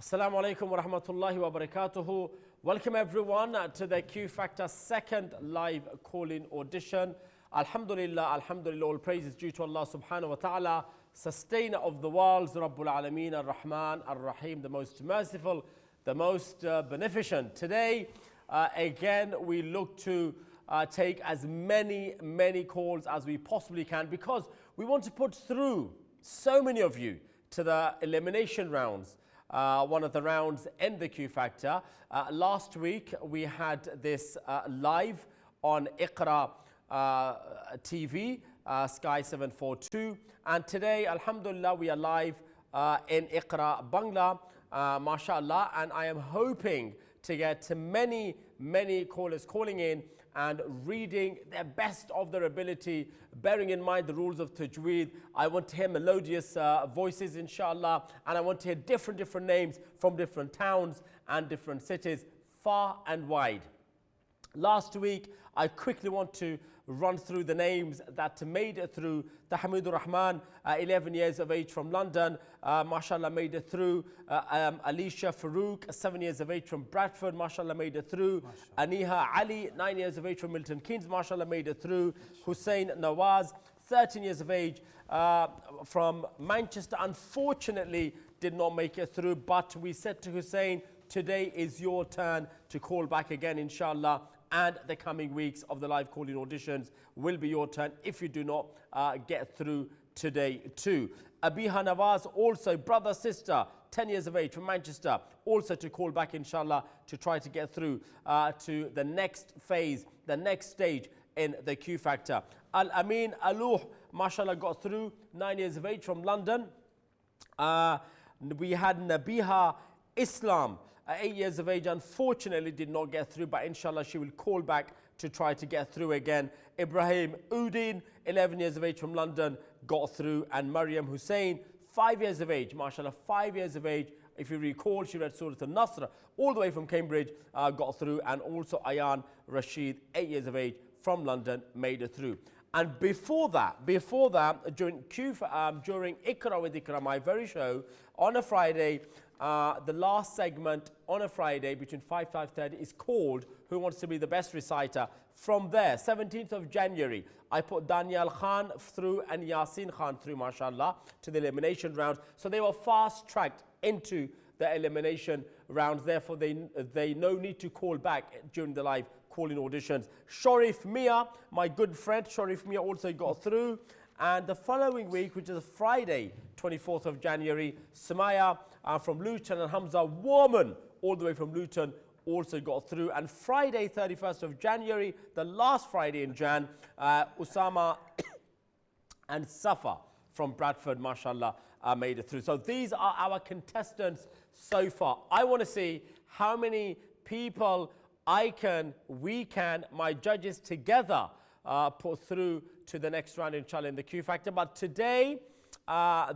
Assalamu alaikum wa rahmatullahi wa barakatuhu. Welcome everyone to the Q Factor second live call-in audition. Alhamdulillah, alhamdulillah, all praise is due to Allah subhanahu wa ta'ala, sustainer of the worlds, Rabbul Alameen, Ar-Rahman, Ar-Rahim, the most merciful, the most beneficent. Today, again, we look to take as many calls as we possibly can because we want to put through so many of you to the elimination rounds. One of the rounds in the Q Factor. Last week we had this live on Iqra TV, Sky 742, and today, alhamdulillah, we are live in Iqra Bangla, mashallah, and I am hoping to get many callers calling in and reading their best of their ability, bearing in mind the rules of tajweed. I want to hear melodious voices, inshallah, and I want to hear different names from different towns and different cities, far and wide. Last week, I quickly want to run through the names that made it through. Tahmidur Rahman, 11 years of age from London, mashallah, made it through. Alicia Farouk, 7 years of age from Bradford, mashallah, made it through. Aniha Ali, 9 years of age from Milton Keynes, mashallah, made it through. Hussein Nawaz, 13 years of age from Manchester, unfortunately did not make it through, but we said to Hussein, today is your turn to call back again, inshallah, and the coming weeks of the live calling auditions will be your turn if you do not get through today too. Abiha Nawaz, also brother, sister, 10 years of age from Manchester, also to call back, inshallah, to try to get through to the next phase, the next stage in the Q Factor. Al-Amin Aluh, mashallah, got through, 9 years of age from London. We had Nabiha Islam, 8 years of age, unfortunately did not get through, but inshallah she will call back to try to get through again. Ibrahim Udin, 11 years of age from London, got through. And Maryam Hussein, 5 years of age, mashallah, 5 years of age. If you recall, she read Surah Al-Nasr all the way from Cambridge, got through. And also Ayan Rashid, 8 years of age from London, made it through. And before that, during Iqra with Iqra, my very show, on a Friday, the last segment on a Friday between 5:30 is called Who Wants to Be the Best Reciter. From there, 17th of January, I put Daniel Khan through and Yasin Khan through, mashallah, to the elimination round. So they were fast-tracked into the elimination rounds. Therefore, they no need to call back during the live calling auditions. Sharif Mia, my good friend, Sharif Mia also got through. And the following week, which is Friday, 24th of January, Sumaya from Luton and Hamza Warman, all the way from Luton, also got through. And Friday, 31st of January, the last Friday in Jan, Usama and Safa from Bradford, mashallah, made it through. So these are our contestants so far. I want to see how many people we can, my judges together, put through to the next round, inshallah, in the Q Factor. But today,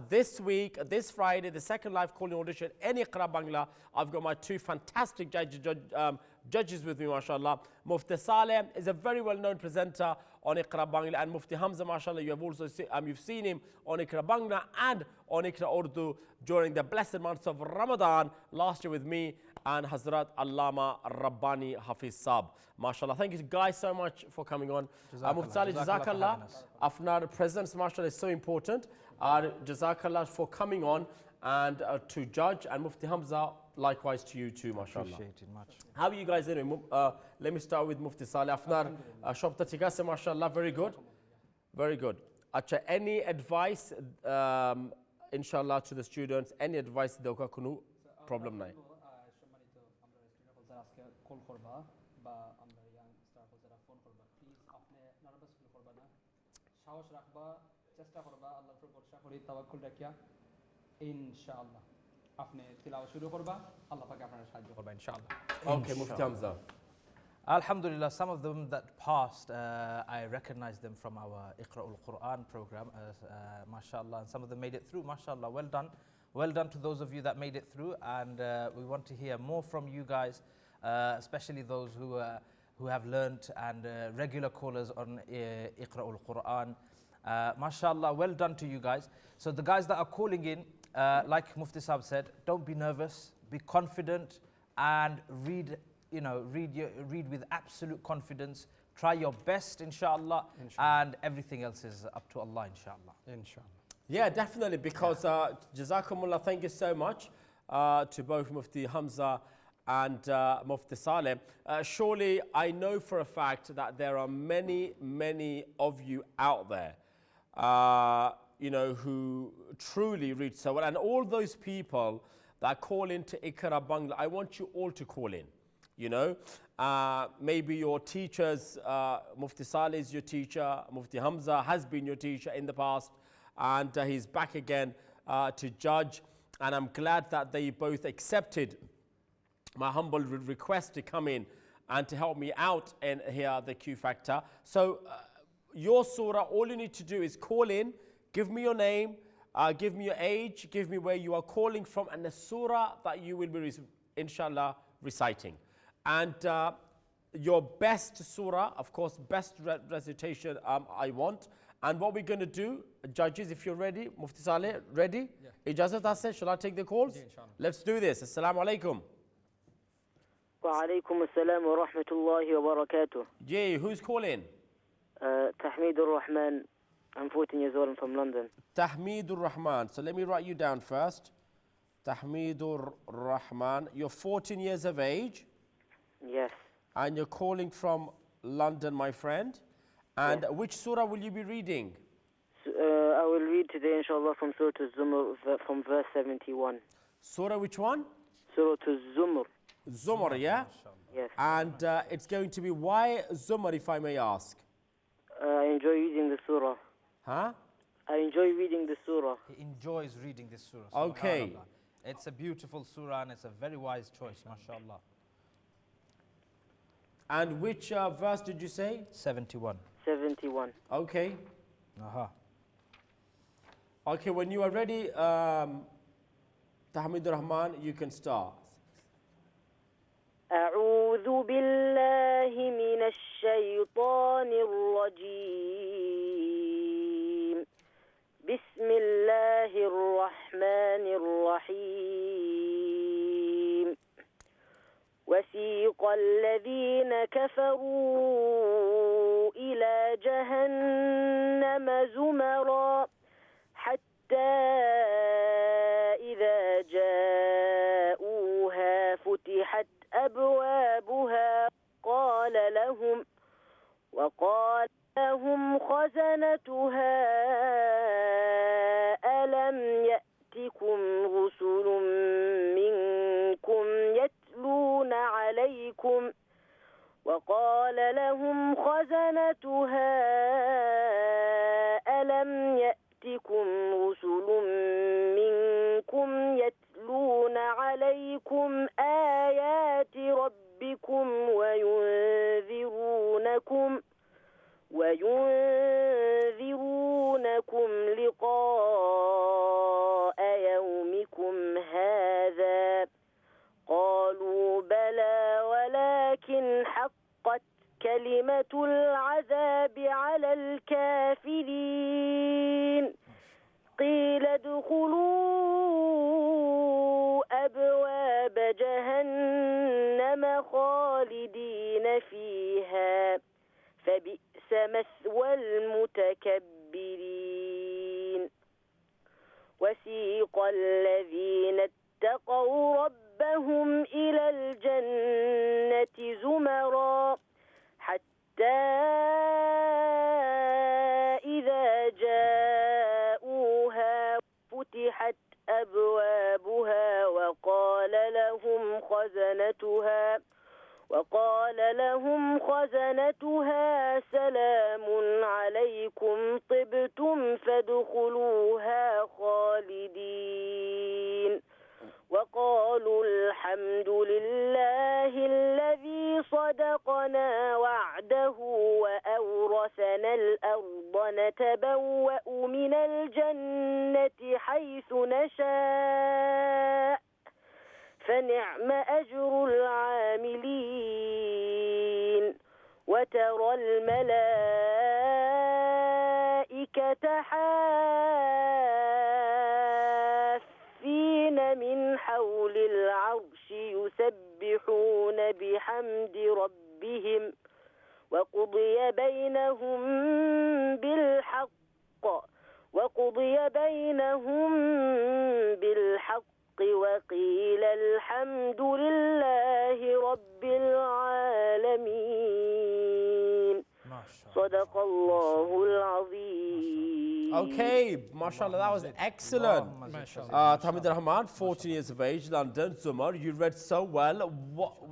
this week, this Friday, the second live calling audition in Iqra Bangla, I've got my two fantastic judges with me, mashallah. Mufti Saleh is a very well-known presenter on Iqra Bangla, and Mufti Hamza, mashallah, you have also you've seen him on Iqra Bangla and on Iqra Urdu during the blessed months of Ramadan last year with me and Hazrat Allama Rabbani Hafiz Saab. MashaAllah. Thank you guys so much for coming on. Mufti Saleh, Jazakallah. Afnar presence, mashallah, is so important. Jazakallah for coming on and to judge. And Mufti Hamza, likewise to you too, mashallah. Appreciate it much. How are you guys doing? Let me start with Mufti Saleh. Afnar, Shobta Tigase, mashallah, very good. Very good. Acha, any advice, inshallah, to the students? Any advice? Problem nahi. Okay, Mufti Hamza. Alhamdulillah, some of them that passed, I recognize them from our Iqra al-Quran program, mashallah, and some of them made it through, mashallah, well done. Well done to those of you that made it through, and we want to hear more from you guys, especially those who have learnt and regular callers on Iqra al-Quran. Mashallah, well done to you guys. So the guys that are calling in, like Mufti Saab said, don't be nervous, be confident and read, read with absolute confidence. Try your best, inshallah, and everything else is up to Allah, inshallah. Inshallah. Yeah, definitely, because Jazakumullah, thank you so much to both Mufti Hamza and Mufti Saleh. Surely I know for a fact that there are many, many of you out there, who truly read so well. And all those people that call into Iqra Bangla, I want you all to call in. Maybe your teachers, Mufti Saleh is your teacher, Mufti Hamza has been your teacher in the past, and he's back again to judge. And I'm glad that they both accepted my humble request to come in and to help me out in here, the Q Factor. So your surah, all you need to do is call in, give me your name, give me your age, give me where you are calling from, and the surah that you will be, inshallah, reciting. And your best surah, of course, best recitation I want. And what we're going to do, judges, if you're ready, Mufti Saleh, ready? Yeah. Ijazat Hassan, shall I take the calls? Yeah, inshallah. Let's do this. Assalamu alaikum. Wa alaikum assalam wa rahmatullahi wa barakatuh. Jay, who's calling? Tahmidul Rahman. I'm 14 years old. I'm from London. Tahmidul Rahman. So let me write you down first. Tahmidul Rahman. You're 14 years of age. Yes. And you're calling from London, my friend. And which surah will you be reading? I will read today, inshallah, from Surah Al-Zumar, from verse 71. Surah which one? Surah Al-Zumar. Zumar, yeah? Yes. And it's going to be, why Zumar, if I may ask? I enjoy reading the surah. Huh? I enjoy reading the surah. He enjoys reading this surah. Okay. It's a beautiful surah and it's a very wise choice, mashallah. And which verse did you say? 71. 71. Okay. Okay, when you are ready, Tahmidul Rahman, you can start. أعوذ بالله من الشيطان الرجيم. بسم الله الرحمن الرحيم. وسيق الذين كفروا إلى جهنم زمرا حتى إذا جاءوها فتحت أبوابها وقال لهم خزنتها ألم يأتكم رسل منكم يتلون عليكم وقال لهم خزنتها ألم يأتكم رسل منكم يتلون عليكم آيات ربكم وينذرونكم لقاء يومكم هذا قالوا بلى ولكن حقت كلمة العذاب على الكافرين قيل ادخلوا أبواب جهنم خالدين فيها فبئس مثوى المتكبرين وسيق الذين اتقوا ربهم إلى الجنة زمرا حتى إذا جاءوها فتحت أبوابها وقال لهم خزنتها سلام عليكم طبتم فادخلوها خالدين وقالوا الحمد لله الذي صدقنا وعده وأورثنا الأرض نتبوأ من الجنة حيث نشاء فنعم أجر العاملين وترى الملائكة حافين من حول العرش بحمد ربهم وقضي بينهم بالحق وقيل الحمد لله رب العالمين صدق الله العظيم. Okay, mashallah, that was excellent. Tahmid Rahman, 14 years of age, London, Zumar, you read so well.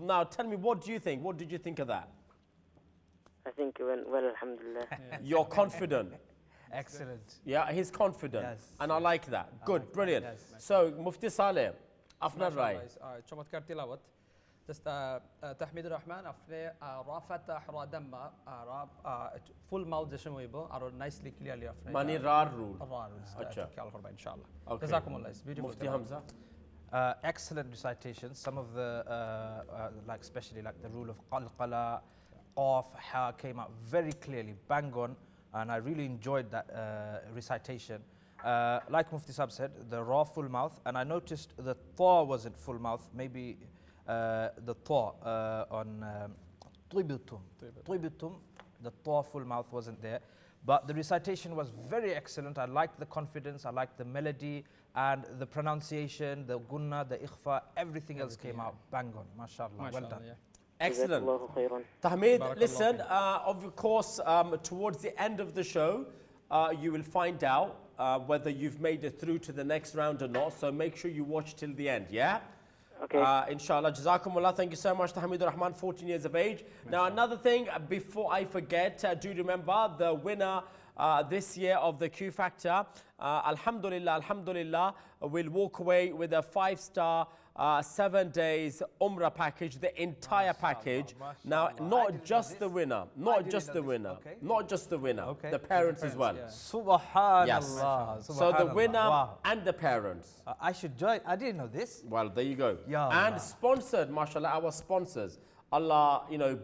Now tell me, what do you think? What did you think of that? I think it went well, alhamdulillah. You're confident. Excellent. Yeah, he's confident. Yes. And I like that. Good, brilliant. So, Mufti Saleh, Afnar Rai. চমৎকার তিলাওয়াত just Tahmid Rahman আপনি রা Fattah রা দাম্মা রা ফুল mouth যে সময় হইব আর নাইসলি ক্লিয়ারলি আপনি Mani Rar rule. রা রুলস আচ্ছা খেয়াল করবেন ইনশাআল্লাহ Okay. জাযাকুমুল্লাহ it's beautiful Mufti Hamza. Excellent recitations. Some of the, like especially like the rule of qalqala, qaf, ha came out very clearly, bang on, and I really enjoyed that recitation. Like Mufti Sahib said, the ra full mouth, and I noticed the tha wasn't full mouth, maybe the tha on Tuibutum, the tha full mouth wasn't there. But the recitation was very excellent. I liked the confidence, I liked the melody, and the pronunciation, the gunna, the ikhfa, everything else came out bang on. MashaAllah, well done. Excellent. Jazakallahu khairan. Tahmid, listen, of course, towards the end of the show, you will find out whether you've made it through to the next round or not. So make sure you watch till the end, yeah? Okay. Inshallah. Jazakumullah. Thank you so much, Tahmid Rahman, 14 years of age. Now, another thing, before I forget, do remember the winner this year of the Q Factor, Alhamdulillah, will walk away with a 5-star 7 days Umrah package, the entire package. Now, not just the winner, not just the winner, not just the winner, the parents as well. Subhanallah. So the winner and the parents. I should join. I didn't know this. Well, there you go. Ya And Allah. sponsored, mashallah, our sponsors. Allah,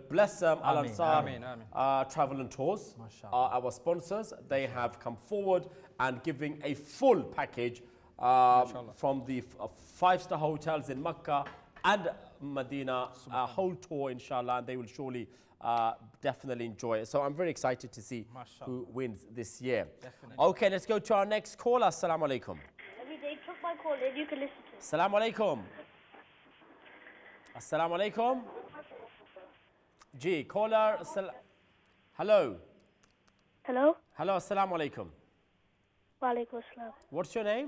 bless them. Al Ansar Travel and Tours are our sponsors. They have come forward and giving a full package from the 5-star hotels in Makkah and Medina, a whole tour, inshallah, and they will surely definitely enjoy it. So I'm very excited to see who wins this year. Okay, let's go to our next caller. Assalamu alaikum. Every day took my call and you can listen to it. Assalamu alaikum. Assalamu alaikum. Ji, caller. Hello. Hello? Hello, assalamu alaikum. Wa alaikum assalam. What's your name?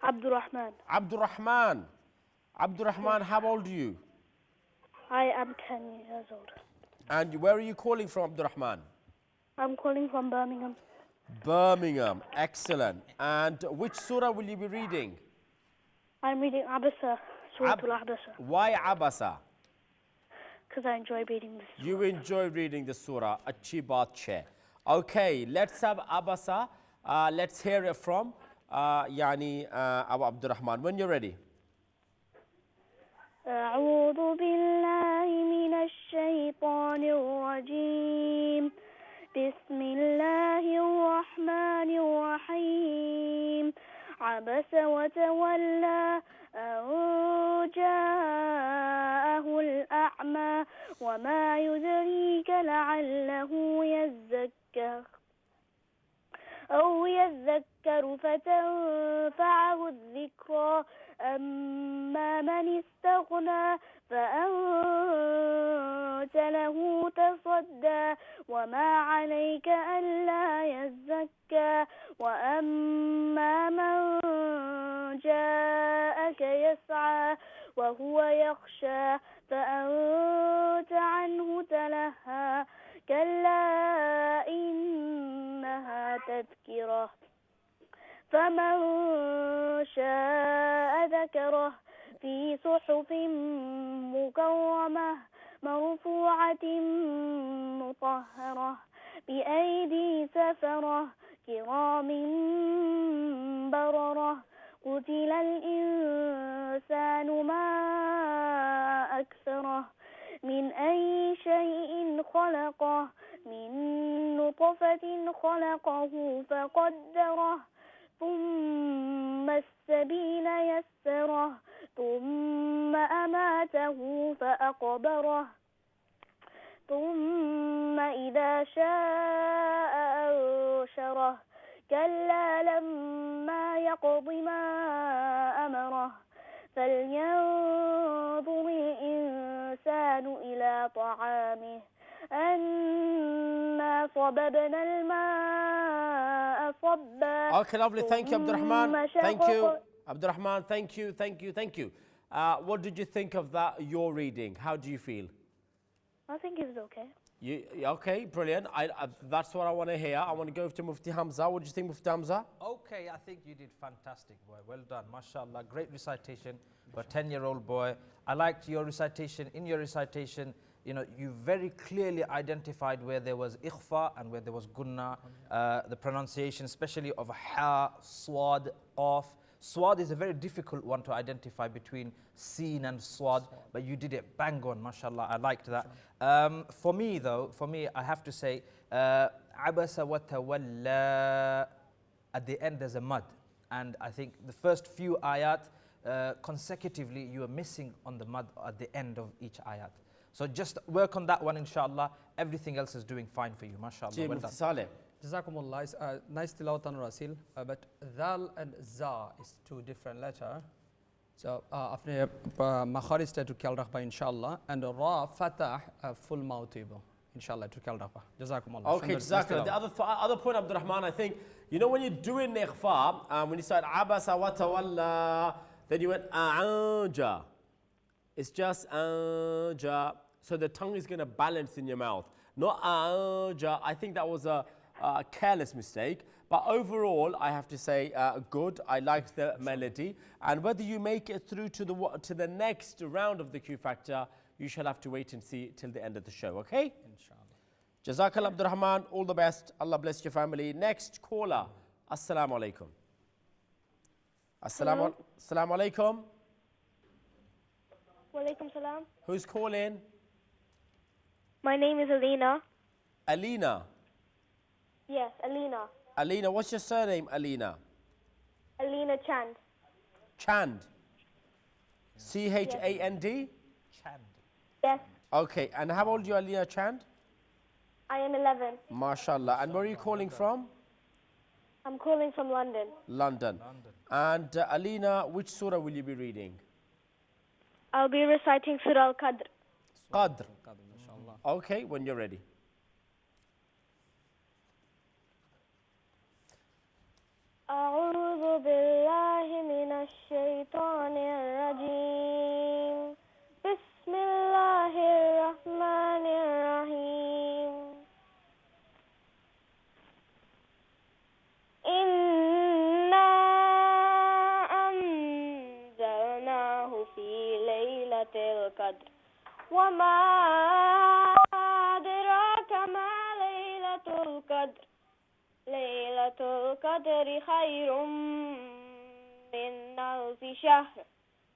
Abdurrahman. Abdurrahman. Abdurrahman, how old are you? I am 10 years old. And where are you calling from, Abdurrahman? I'm calling from Birmingham. Birmingham. Excellent. And which surah will you be reading? I'm reading Abasa, Surah Al-Abasa, Why Abasa? because I enjoy reading this. You enjoy reading the surah. Achhi baat hai. Okay, let's have Abasa. Let's hear it from Abu Abdurrahman. When you're ready. أعوذ بالله من الشيطان الرجيم بسم الله الرحمن الرحيم عبس وتولى أن جاءه الأعمى وما يدريك لعله يزكى أو يذكر فتنفعه الذكرى أما من استغنى فأنت له تصدى وما عليك ألا يزكى وأما من جاءك يسعى وهو يخشى فأنت عنه تلهى كلا إنها تذكرة فمن شاء ذكره في صحف مكرمة مرفوعة مطهرة بأيدي سفرة كرام بررة قتل الإنسان ما أكثره من أي شيء خلقه من نطفة خلقه فقدره ثم السبيل يسره ثم أماته فأقبره ثم إذا شاء أنشره كلا لما يقض ما أمره فلينظر الإنسان إلى طعامه أنا صببنا الماء صبا Okay, lovely. Thank you, Abdurrahman. ثم Thank you. شقق Abdurrahman, thank you, thank you, thank you. What did you think of that, your reading? How do you feel? I think it was okay. Okay, brilliant. That's what I want to hear. I want to go to Mufti Hamza. What do you think, Mufti Hamza? Okay, I think you did fantastic, boy. Well done, mashallah. Great recitation for a 10-year-old boy. I liked your recitation. In your recitation, you very clearly identified where there was ikhfa and where there was gunna. The pronunciation, especially of ha, swad, qaf. Swad is a very difficult one to identify between seen and swad, but you did it bang on, mashallah. I liked that. For me, I have to say, abasa wa tawalla, at the end there's a mud. And I think the first few ayat, consecutively, you are missing on the mud at the end of each ayat. So just work on that one, inshallah. Everything else is doing fine for you, mashallah. Ji, Well Mufti done. Saleh. Jazakumullah. It's nice tilawat and Rasil, but Dhal and Za is two different letters. So, after Makhari state to Kaldakba, inshallah, and Ra Fatah full mouth, inshallah, to Kaldakba. Jazakumullah. Okay, Jazakallah. The other point, Abdurrahman, I think, when you're doing ikhfa, when you said abasa wa tawalla, then you went a'anja. It's just a'anja. So the tongue is going to balance in your mouth. Not a'anja. I think that was a careless mistake. But overall, I have to say, good. I liked the melody. And whether you make it through to the next round of the Q Factor, you shall have to wait and see till the end of the show, okay? Inshallah. Jazakallah Abdurrahman, all the best. Allah bless your family. Next caller. Assalamu alaikum. Assalamu alaikum. Walaikum salam. Who's calling? My name is Alina. Alina. Yes, Alina. Alina, what's your surname, Alina? Alina Chand. Chand. C-H-A-N-D? Chand. Yes, Okay, and how old are you, Alina Chand? I am 11. MashaAllah. And where are you calling from? I'm calling from London. London. And Alina, which surah will you be reading? I'll be reciting Surah Al-Qadr. Qadr. Inshallah. Okay, when you're ready. أعوذ بالله من الشيطان الرجيم بسم الله الرحمن الرحيم إنا أنزلناه في ليلة القدر وما أدراك ما ليلة القدر ليلة القدر خير من ألف شهر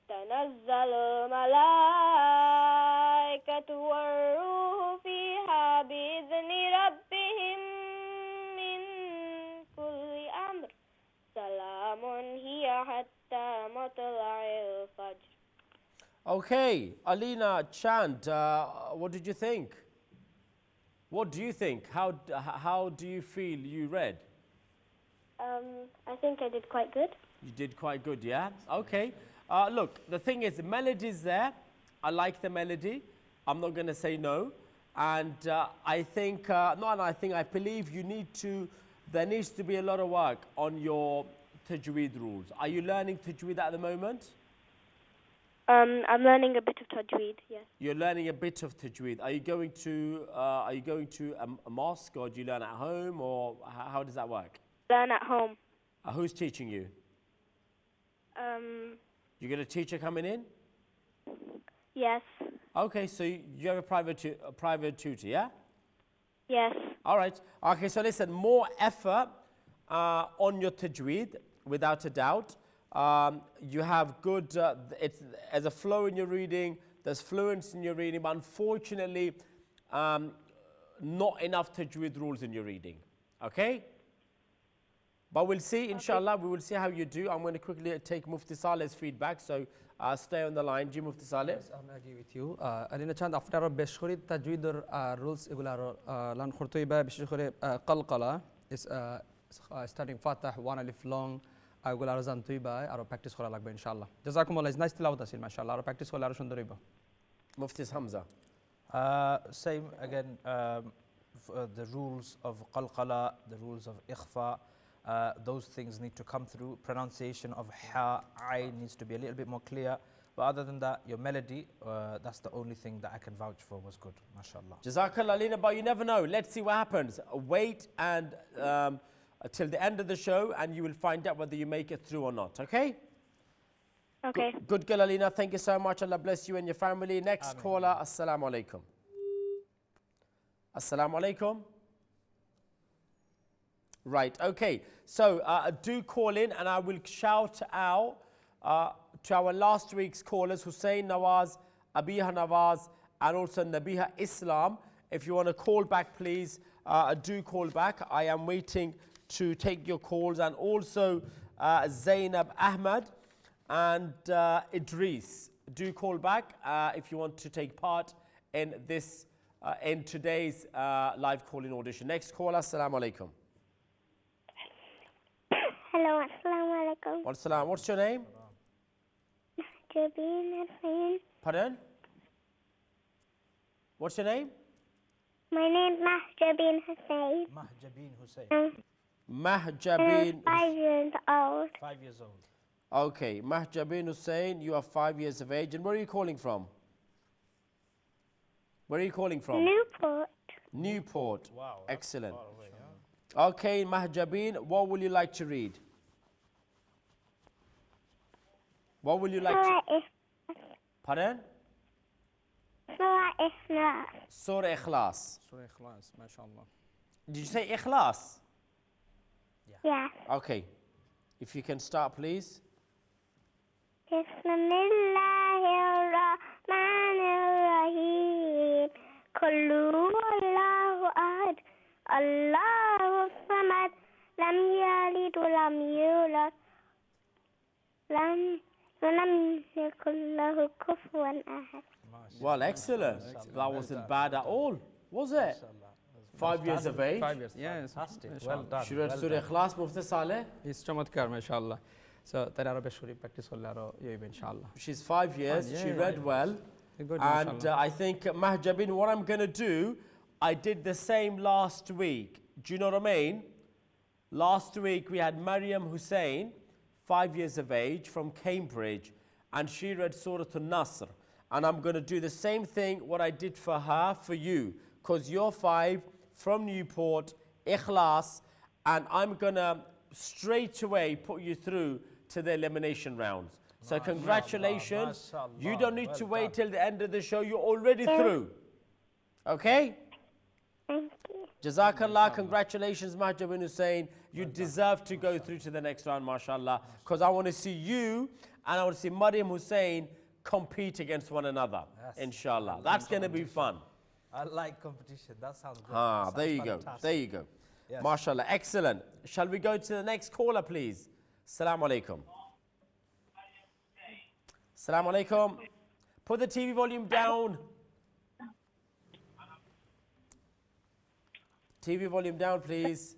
تنزل الملائكة والروح فيها بإذن ربهم من كل أمر سلام هي حتى مطلع الفجر. Okay, Alina Chand, what did you think? What do you think? How do you feel you read? I think I did quite good. You did quite good, yeah? Okay. Look, the thing is, the melody is there. I like the melody. I'm not going to say no. And I think, I believe there needs to be a lot of work on your tajweed rules. Are you learning tajweed at the moment? I'm learning a bit of tajweed, yes. You're learning a bit of tajweed. Are you going to a mosque, or do you learn at home, or how does that work? Learn at home. Who's teaching you? You got a teacher coming in? Yes. Okay, so you have a private tutor, yeah? Yes. All right. Okay, so listen, more effort on your tajweed, without a doubt. You have good, as a flow in your reading, there's fluence in your reading, but unfortunately, not enough tajweed rules in your reading. Okay? But we'll see, inshallah, we will see how you do. I'm going to quickly take Mufti Saleh's feedback. So stay on the line. Ji Mufti Saleh. Yes, I agree with you. Alina Chand, after our Beshkuri Tajwid rules, Igularo Lan Khurtuiba, Bishkuri Qalqala is starting Fatah, one alif long. Igularo Zantuiba, our practice for Alakba, inshallah. Jazakumullah is nice to love us, mashallah. Our practice for Larashunduriba. Mufti Hamza. Same again, the rules of qalqala, the rules of ikhfa, those things need to come through. Pronunciation of ha, ayn needs to be a little bit more clear. But other than that, your melody, that's the only thing that I can vouch for was good, mashallah. Jazakallah, Alina, but you never know. Let's see what happens. Wait and till the end of the show, and you will find out whether you make it through or not, okay? Okay. Good girl, Alina. Thank you so much. Allah bless you and your family. Next caller, Assalamu alaikum. Assalamu alaikum. Right, okay. So do call in, and I will shout out to our last week's callers, Hussein Nawaz, Abiha Nawaz, and also Nabiha Islam. If you want to call back, please do call back. I am waiting to take your calls, and also Zainab Ahmad and Idris. Do call back if you want to take part in this in today's live call-in audition. Next caller, Assalamu alaikum. Hello, assalamu alaikum. Waalaikum. What's your name? Jabin Hussain. Pardon? What's your name? My name is Mahjabin Hussain. Mahjabin Hussain, Mahjabin. 5 years old. 5 years old. Okay, Mahjabin Hussain, you are 5 years of age. And where are you calling from? Where are you calling from? Newport. Newport. Wow. Excellent. Okay, Mahjabin, what will you like to read? What will you like to... Surah Pardon? Ikhlas. Surah Ikhlas. Surah Ikhlas, mashallah. Did you say Ikhlas? Yes. Okay. If you can start, please. Bismillahirrahmanirrahim. Qul huwallahu ahad. Allahu samad. Lam yalid wa lam yulad. Lam yakul lahu kufuwan ahad. Well, excellent. That wasn't bad at all, was it? 5 years of age. 5 years. Yes. Fantastic. Well done. She read Surah Ikhlas, Mufti Saleh. It's chamatkar, mashallah. So, then our Beshkuri practice for Laro, inshallah. She's 5 years. Yeah, She yeah, read well. Good, And mashallah. I think, Mahjabin, what I'm going to do, I did the same last week. Do you know what I mean? Last week we had Maryam Hussain, 5 years of age, from Cambridge, and she read Surah An-Nasr. And I'm going to do the same thing, what I did for her, for you, because you're 5, from Newport, Ikhlas, and I'm going to straight away put you through to the elimination rounds. So congratulations. You don't need to wait till the end of the show. You're already through. Okay? Thank you. Jazakallah, congratulations, Mahjabin Hussain. You deserve to go through to the next round, mashallah, because I want to see you and I want to see Maryam Hussain compete against one another, inshallah. That's going to be fun. I like competition. That sounds good. Ah, That there sounds you go. fantastic. There you go. Yes. Mashallah, excellent. Shall we go to the next caller, please? Assalamu alaikum. Assalamu alaikum. Put the TV volume down. TV volume down, please.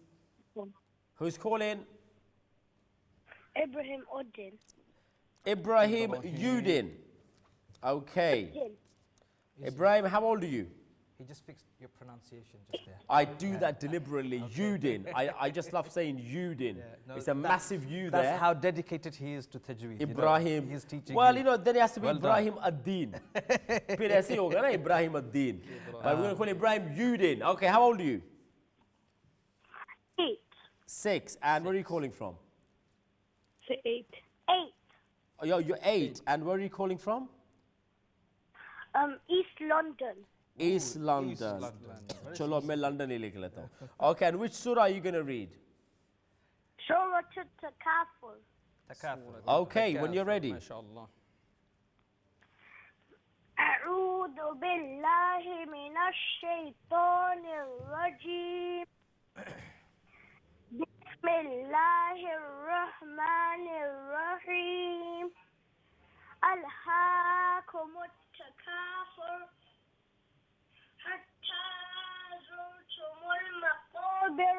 Who's calling? Ibrahim Uddin. Ibrahim Udin. Okay. Ibrahim, how old are you? He just fixed your pronunciation just there. I do that deliberately. Udin. I just love saying Udin. no, It's a massive U That's there. how dedicated he is to Tajweed. Ibrahim. He's teaching Well, you know, then it has to be Well done. Ibrahim Ad-Din. फिर ऐसे ही होगा ना Ibrahim Ad-Din. But we're going to call Ibrahim Udin. Okay, how old are you? 8. 6. And where are you calling from? 8. 8. Oh, you're 8. And where are you calling from? East London. East London. Chalo, मैं London ही लिख लेता हूँ. Okay, and which surah are you going to read? Surah Takaful. Takaful. Okay, when you're ready. Mashallah. أعوذ بالله من الشيطان الرجيم بسم الله الرحمن الرحيم ألهاكم التكاثر حتى زرتم المقابر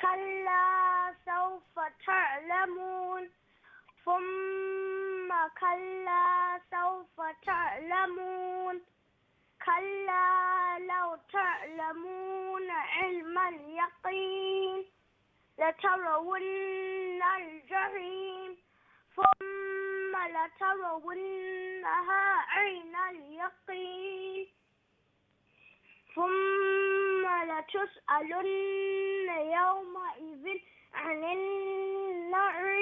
كلا سوف تعلمون ثم كلا سوف تعلمون كلا لو تعلمون علم اليقين لترون الجحيم ثم لترونها عين اليقين ثم لتسألن يومئذ عن النعيم.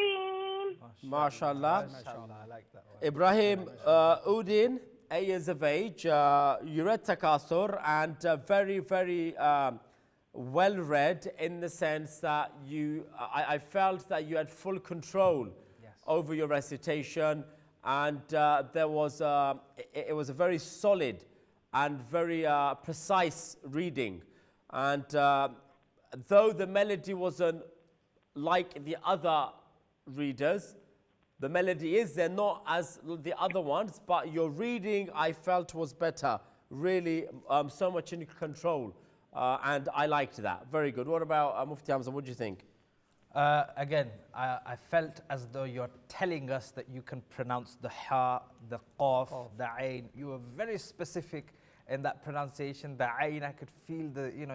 MashaAllah. MashaAllah, I like that one. Ibrahim Udin, 8 years of age, you read Takathur and very, very well read in the sense that I felt that you had full control over your recitation, and it was a very solid and very precise reading. And though the melody wasn't like the other readers, the melody is there, not as the other ones, but your reading I felt was better, really so much in control, and I liked that. Very good. What about Mufti Hamza? What do you think? Again, I felt as though you're telling us that you can pronounce the ha, the qaf, the ayn. You were very specific in that pronunciation. The ayn, I could feel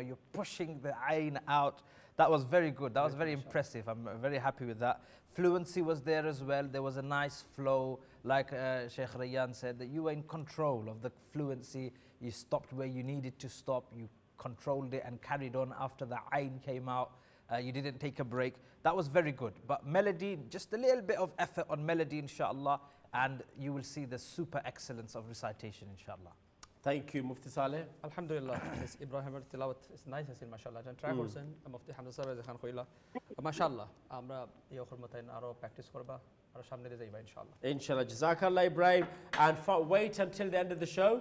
you're pushing the ayn out. That was very good. That was very impressive. I'm very happy with that. Fluency was there as well. There was a nice flow. Like Sheikh Rayyan said, that you were in control of the fluency. You stopped where you needed to stop. You controlled it and carried on after the ayn came out. You didn't take a break. That was very good. But melody, just a little bit of effort on melody, inshallah, and you will see the super excellence of recitation, inshallah. Thank you, Mufti Saleh. Alhamdulillah, Miss Ibrahim tilawat is nice as in mashallah. And try করছেন Mufti Hamza sir Khan কইলা mashallah আমরা এই খরমতাইন আরো practice করবা আরো সামনে দিয়ে যাইবা ইনশাআল্লাহ. Inshallah. Jazakallah, Ibrahim. And wait until the end of the show,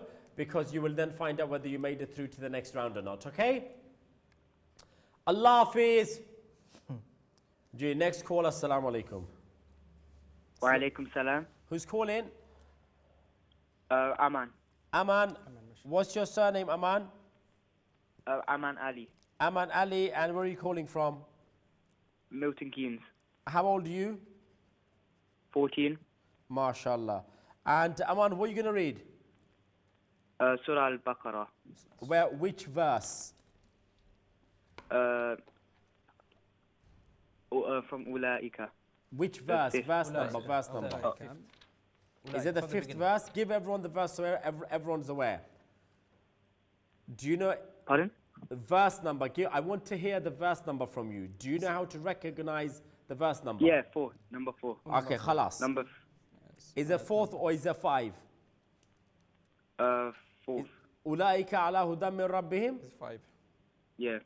because you will then find out whether you made it through to the next round or not, okay? Allah Hafiz. Next call, assalamu alaikum. Wa alaikum salam. Who's calling? Aman. Aman. What's your surname, Aman? Aman Ali. Aman Ali, and where are you calling from? Milton Keynes. How old are you? 14. MashaAllah. And Aman, what are you going to read? Surah Al-Baqarah. Which verse? From Ulaika. Which verse? Verse number. Is it the fifth verse? Give everyone the verse so everyone's aware. Do you know? Pardon? Verse number. I want to hear the verse number from you. Do you know how to recognize the verse number? Yeah, 4. Number 4. Okay, khalas. Is it 4th or is it 5? 4. Ulaika ala hudan min rabbihim? It's 5. Yeah.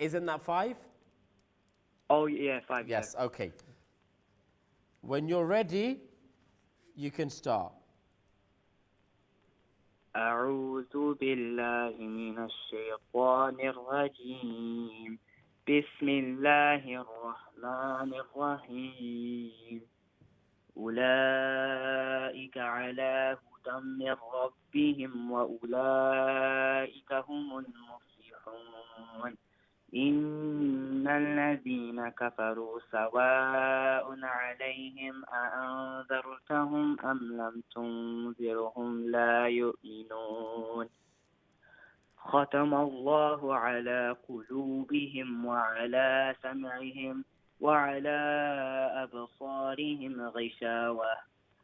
Isn't that 5? Oh, yeah, 5. Yes, yeah. okay. When you're ready, you can start. أعوذ بالله من الشيطان الرجيم بسم الله الرحمن الرحيم أولئك على هدى من ربهم وأولئك هم المفلحون إن الذين كفروا سواء عليهم أأنذرتهم أم لم تنذرهم لا يؤمنون ختم الله على قلوبهم وعلى سمعهم وعلى أبصارهم غشاوة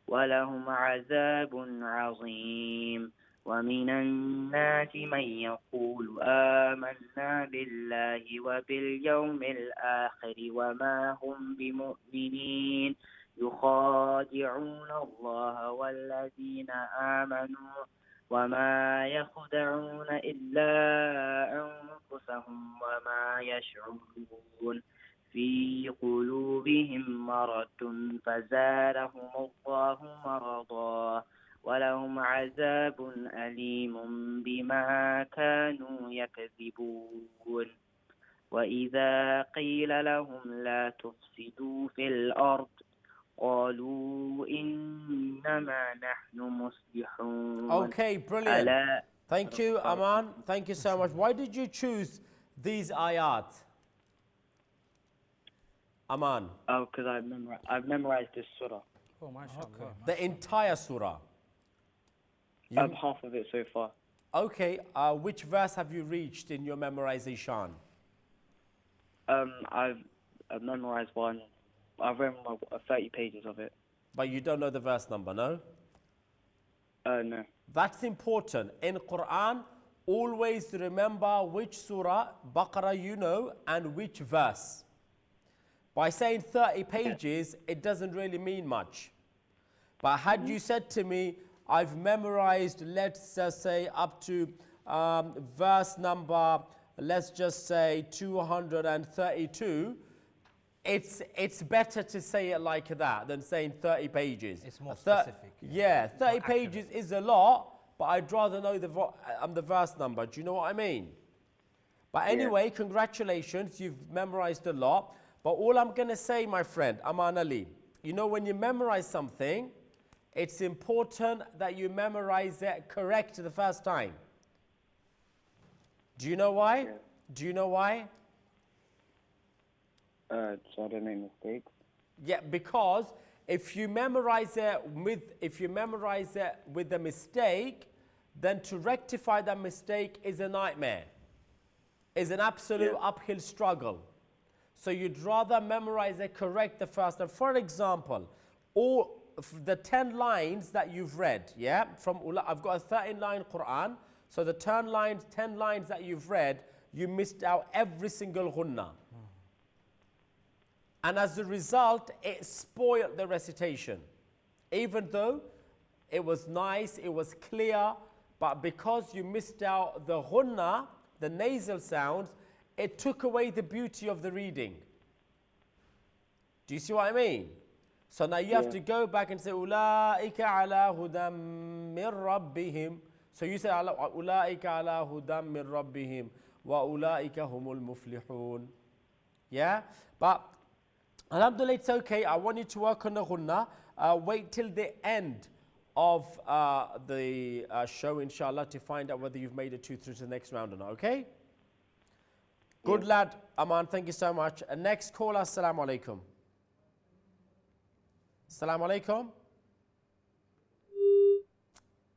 ولهم عذاب عظيم ومن الناس من يقول آمنا بالله وباليوم الآخر وما هم بمؤمنين يخادعون الله والذين آمنوا وما يخدعون إلا أنفسهم وما يشعرون في قلوبهم مرض فزادهم الله مرضا ولهم عذاب أليم بما كانوا يكذبون وإذا قيل لهم لا تفسدوا في الأرض قالوا إنما نحن مصلحون. Okay, brilliant. ألا Thank you, Aman. Thank you so much. Why did you choose these ayat? Aman. Oh, because I've memorized this surah. Oh, mashallah. The entire surah. Half of it so far. Okay, which verse have you reached in your memorization? I've memorized one. I've read 30 pages of it. But you don't know the verse number, no? No. That's important. In Quran, always remember which surah, Baqarah you know, and which verse. By saying 30 pages, it doesn't really mean much. But had you said to me, I've memorized, let's just say, up to verse number, let's just say 232, it's better to say it like that than saying 30 pages. It's more specific. Yeah, 30 pages is a lot, but I'd rather know the verse number. Do you know what I mean? But anyway, congratulations, you've memorized a lot. But all I'm going to say, my friend, Aman Ali, you know, when you memorize something, it's important that you memorize it correct the first time. Do you know why? Do you know why? So I don't make mistakes. Yeah, because if you memorize it with a mistake, then to rectify that mistake is a nightmare. Is an absolute uphill struggle. So you'd rather memorize it correct the first time. For example, all the 10 lines that you've read, yeah, from I've got a 13-line Quran. So the 10 lines that you've read, you missed out every single ghunnah. And as a result, it spoiled the recitation. Even though it was nice, it was clear, but because you missed out the ghunnah, the nasal sounds, it took away the beauty of the reading. Do you see what I mean? So now you have to go back and say, أُولَٰئِكَ عَلَىٰ هُدًى مِّن رَبِّهِمْ. So you say, أُولَٰئِكَ عَلَىٰ هُدًى مِّن رَبِّهِمْ وَأُولَٰئِكَ هُمُ الْمُفْلِحُونَ. Yeah? But alhamdulillah, it's okay. I want you to work on the ghunnah. Wait till the end of the show, inshallah, to find out whether you've made it through to the next round or not, okay? Good lad, Aman, thank you so much. Next caller, assalamu alaikum. Assalamu alaikum.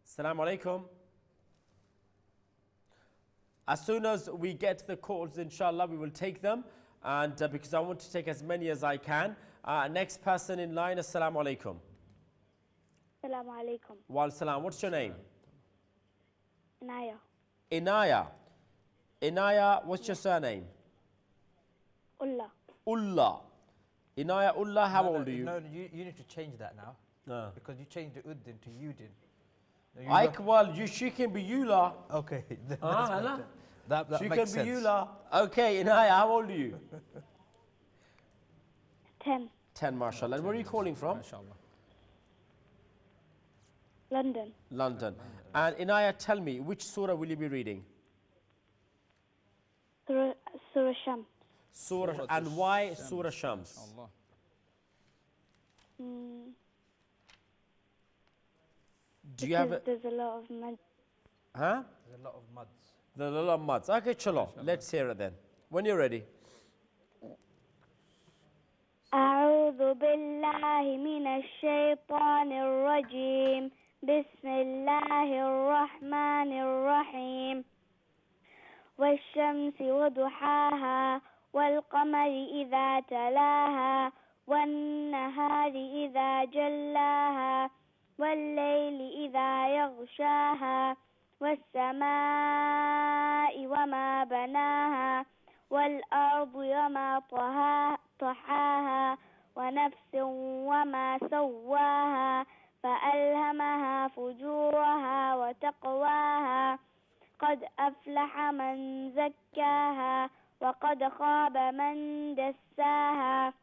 Assalamu alaikum. As soon as we get the calls, inshallah, we will take them. And because I want to take as many as I can. Next person in line, assalamu alaikum. Assalamu alaikum. Wa salam. What's your name? Inaya. Inaya. Inaya, what's your surname? Ullah. Ullah. Inaya Ullah, how old are you? No, you need to change that now. No. Because you changed the uddin to yudin. She can be Eula. Okay. Hello? That She makes can be sense. Eula. Okay, Inaya, how old are you? 10. 10, mashallah. And where are you calling from? MashaAllah. London. London. And Inaya, tell me, which surah will you be reading? Surah Shams. Surah, and why Surah Shams? Allah. Do you have a, There's a lot of huh? There's a lot of muds. The Lala Mats. Okay, chalo. Let's hear it then. When you're ready. أعوذ بالله من الشيطان الرجيم بسم الله الرحمن الرحيم والشمس وضحاها والقمر إذا تلاها والنهار إذا جلاها والليل إذا يغشاها والسماء وما بناها والأرض وما طحاها ونفس وما سواها فألهمها فجورها وتقواها قد أفلح من زكاها وقد خاب من دساها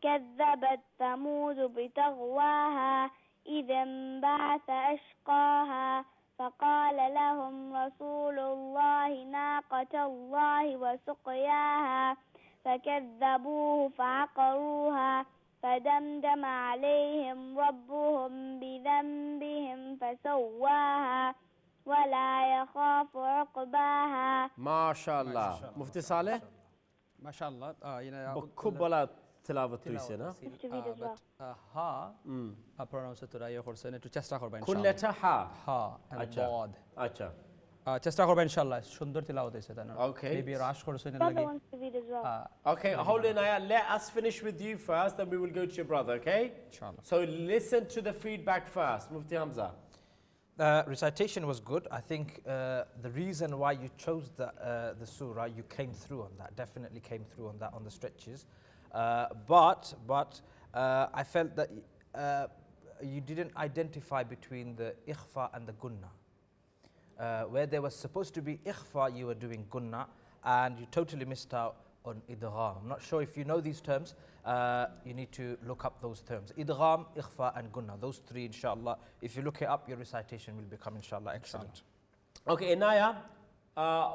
كذبت ثمود بطغواها إذ انبعث أشقاها فقال لهم رسول الله ناقة الله وسقياها فكذبوه فعقروها فدمدم عليهم ربهم بذنبهم فسواها ولا يخاف عقباها. MashaAllah. Mufti Saleh? MashaAllah. Bukkubala tilawat tuise na? To read as well. But ha pronounce it today করছেন একটু চেষ্টা করবেন কোন ইনশাআল্লাহ letter ha? ha and আচ্ছা bod আচ্ছা চেষ্টা করবেন ইনশাআল্লাহ সুন্দর তিলাওয়াত হইছে তাই না Okay. মেবি রাশ করছেন এর Brother লাগি wants to read as well. Okay, hold on, Naya. Let us finish with you first, then we will go to your brother, okay? ইনশাআল্lah So listen to the feedback first, Mufti Hamza. Recitation was good. I think the reason why you chose the surah, you came through on that. Definitely came through on that on the stretches. But I felt that you didn't identify between the ikhfa and the gunna. Where there was supposed to be ikhfa, you were doing gunna, and you totally missed out on idgham. I'm not sure if you know these terms. You need to look up those terms. Idgham, ikhfa, and gunna. Those three, inshallah. If you look it up, your recitation will become, inshallah, excellent. Okay, Naya,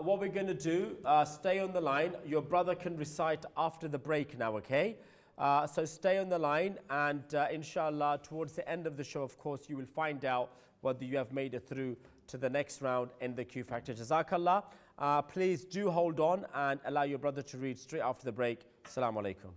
what we're going to do, stay on the line. Your brother can recite after the break now, okay? So stay on the line, and inshallah, towards the end of the show, of course, you will find out whether you have made it through to the next round in the Q Factor. Jazakallah. Please do hold on and allow your brother to read straight after the break. Assalamu alaikum.